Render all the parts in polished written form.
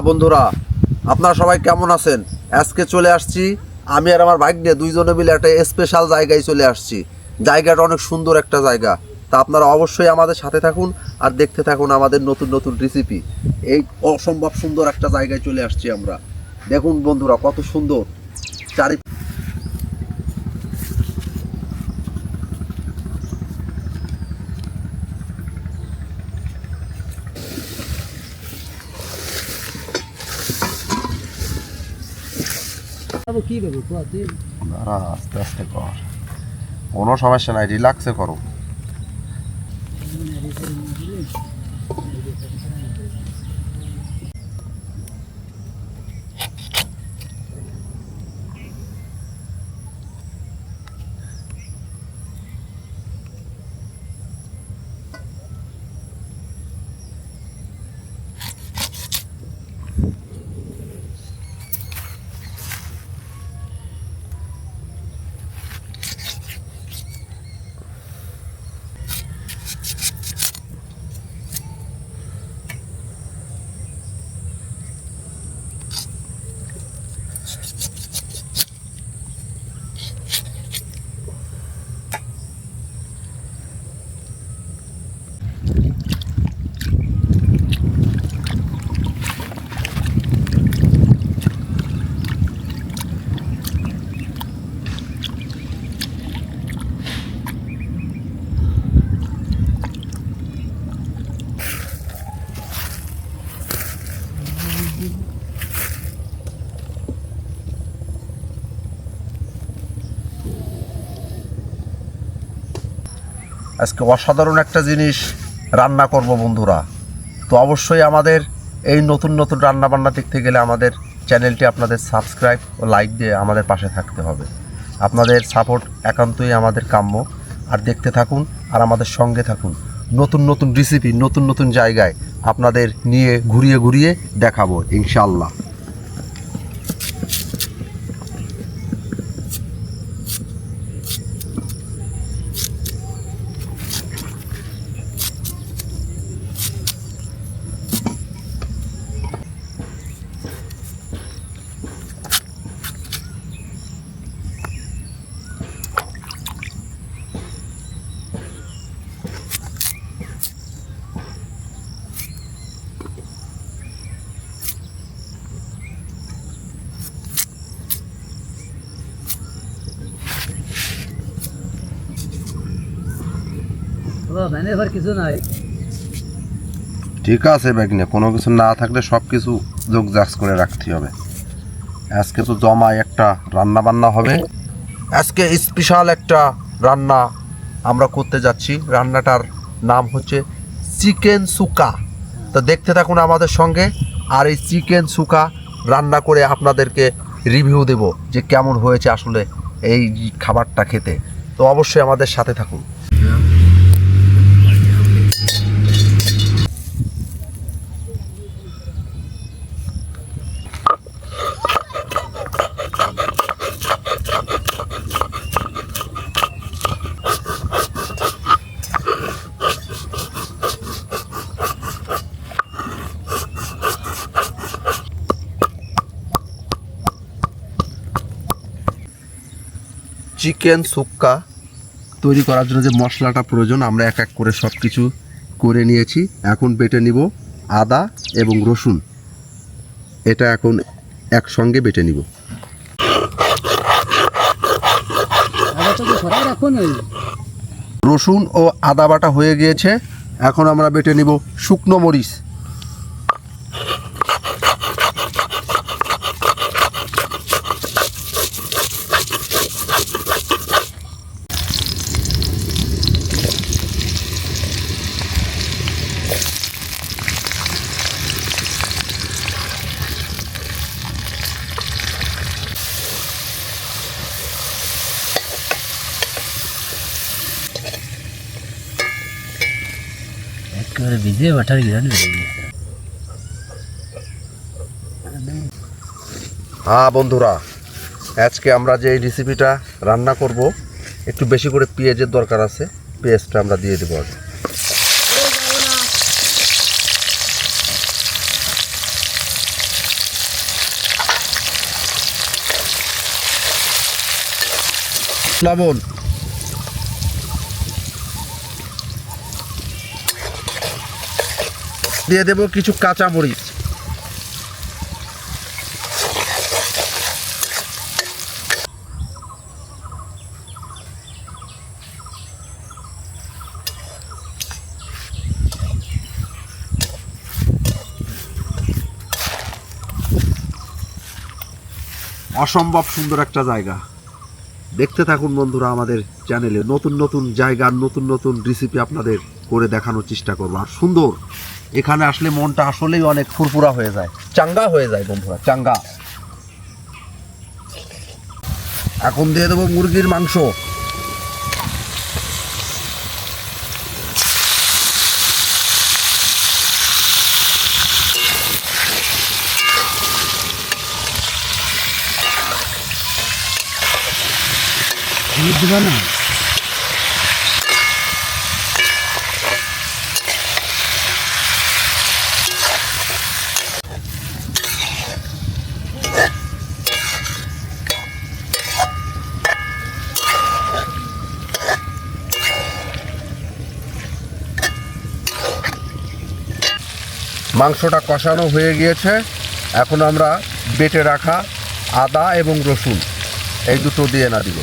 বন্ধুরা, আপনারা সবাই কেমন আছেন? আজকে চলে আসছি আমি আর আমার বাইক নিয়ে দুইজনে মিলে একটা স্পেশাল জায়গায় চলে আসছি। জায়গাটা অনেক সুন্দর একটা জায়গা। তা আপনারা অবশ্যই আমাদের সাথে থাকুন আর দেখতে থাকুন আমাদের নতুন নতুন রেসিপি। এই অসম্ভব সুন্দর একটা জায়গায় চলে আসছি আমরা। দেখুন বন্ধুরা, কত সুন্দর চারি। আস্তে আস্তে কর, কোনো সমস্যা নাই, রিল্যাক্সে করো। আজকে অসাধারণ একটা জিনিস রান্না করব বন্ধুরা। তো অবশ্যই আমাদের এই নতুন নতুন রান্নাবান্না দেখতে গেলে আমাদের চ্যানেলটি আপনাদের সাবস্ক্রাইব ও লাইক দিয়ে আমাদের পাশে থাকতে হবে। আপনাদের সাপোর্ট একান্তই আমাদের কাম্য। আর দেখতে থাকুন আর আমাদের সঙ্গে থাকুন। নতুন নতুন রেসিপি, নতুন নতুন জায়গায় আপনাদের নিয়ে ঘুরিয়ে ঘুরিয়ে দেখাবো ইনশাআল্লাহ। কিছু নাই, ঠিক আছে ব্যাগনে, কোনো কিছু না থাকলে সব কিছু যোগজাস করে রাখতে হবে। আজকে তো জমায় একটা রান্না বান্না হবে। আজকে স্পেশাল একটা রান্না আমরা করতে যাচ্ছি। রান্নাটার নাম হচ্ছে চিকেন সুকা। তো দেখতে থাকুন আমাদের সঙ্গে। আর এই চিকেন সুকা রান্না করে আপনাদেরকে রিভিউ দেব যে কেমন হয়েছে আসলে এই খাবারটা খেতে। তো অবশ্যই আমাদের সাথে থাকুন। চিকেন সুক্কা তৈরি করার জন্য যে মশলাটা প্রয়োজন আমরা এক এক করে সব কিছু করে নিয়েছি। এখন বেটে নিব আদা এবং রসুন। এটা এখন একসঙ্গে বেটে নিব। রসুন ও আদা বাটা হয়ে গিয়েছে। এখন আমরা বেটে নিব শুকনো মরিচ। একেবারে ভিজে ওঠার গিরান বন্ধুরা, আজকে আমরা যে এই রেসিপিটা রান্না করব একটু বেশি করে পেঁয়াজের দরকার আছে। পেঁয়াজটা আমরা দিয়ে দেবো আগে। এ, লবণ, দিয়ে দেব কিছু কাঁচা মরিচ, অসম্ভব সুন্দর একটা জায়গা। দেখতে থাকুন বন্ধুরা আমাদের চ্যানেলে, নতুন নতুন জায়গার নতুন নতুন রেসিপি আপনাদের করে দেখানোর চেষ্টা করবো। আর সুন্দর, এখানে আসলে মনটা আসলেই অনেক ফুরফুরা হয়ে যায়, চাঙ্গা হয়ে যায় বন্ধুরা, চাঙ্গা। এখন দিয়ে দেবো মুরগির মাংস, দিবা না? মাংসটা কষানো হয়ে গিয়েছে। এখন আমরা বেটে রাখা আদা এবং রসুন এই দুটো দিয়ে না দিব।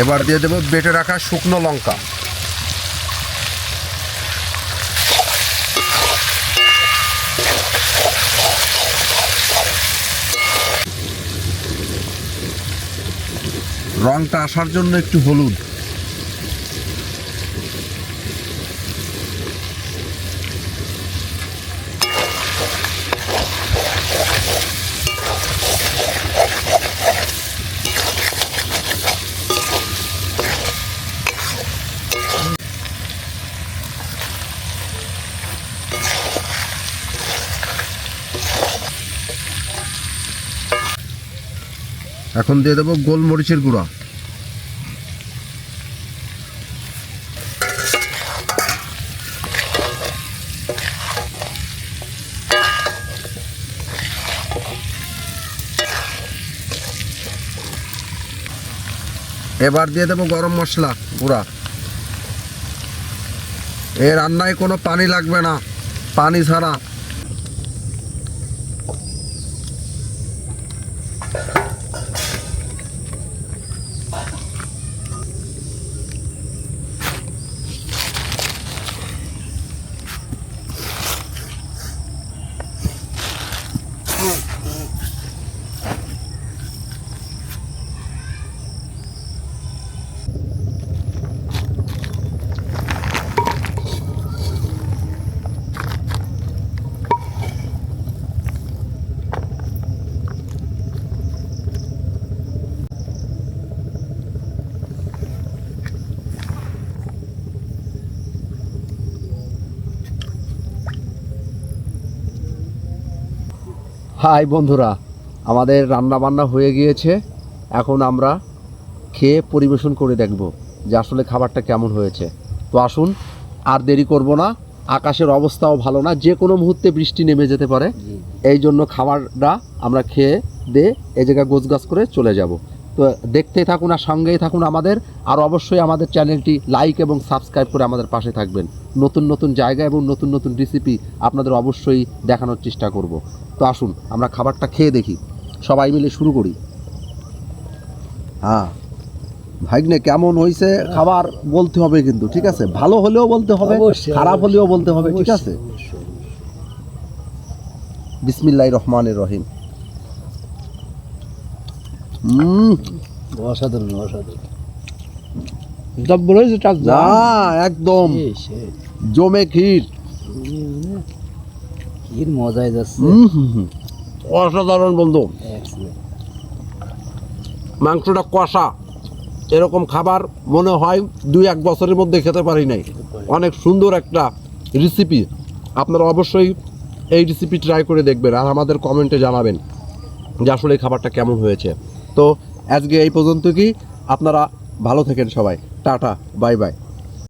এবার দিয়ে দেব বেটে রাখা শুকনো লঙ্কা, রংটা আসার জন্য একটু হলুদ, এখন দিয়ে দেবো গোলমরিচের গুঁড়া, এবার দিয়ে দেবো গরম মশলা গুঁড়া। এর রান্নায় কোনো পানি লাগবে না, পানি ছাড়া। হাই বন্ধুরা, আমাদের রান্না বান্না হয়ে গিয়েছে। এখন আমরা খেয়ে পরিবেশন করে দেখব যে আসলে খাবারটা কেমন হয়েছে। তো আসুন, আর দেরি করব না। আকাশের অবস্থাও ভালো না, যে কোনো মুহূর্তে বৃষ্টি নেমে যেতে পারে। এই জন্য খাবারটা আমরা খেয়ে দিয়ে এই জায়গায় গোছগাছ করে চলে যাব। তো দেখতেই থাকুন আর সঙ্গেই থাকুন আমাদের। আর অবশ্যই আমাদের চ্যানেলটি লাইক এবং সাবস্ক্রাইব করে আমাদের পাশে থাকবেন। নতুন নতুন জায়গা এবং নতুন নতুন রেসিপি আপনাদের অবশ্যই দেখানোর চেষ্টা করব। তো আসুন আমরা খাবারটা খেয়ে দেখি, সবাই মিলে শুরু করি। হ্যাঁ ভাইগনে, কেমন হয়েছে খাবার বলতে হবে কিন্তু, ঠিক আছে? ভালো হলেও বলতে হবে, খারাপ হলেও বলতে হবে, ঠিক আছে? বিসমিল্লাহির রহমানির রহিম। অসাধারণ অসাধারণ। না একদম জমে ক্ষীর, ক্ষীর মজাই যাচ্ছে। অসাধারণ বন্ধু। মাংসটা কষা, এরকম খাবার মনে হয় 2-1 বছরের মধ্যে খেতে পারি নাই। অনেক সুন্দর একটা রেসিপি। আপনারা অবশ্যই এই রেসিপি ট্রাই করে দেখবেন আর আমাদের কমেন্টে জানাবেন যে আসলে এই খাবারটা কেমন হয়েছে। তো আজকে এই পর্যন্ত কি, আপনারা ভালো থাকেন সবাই, টাটা বাই বাই।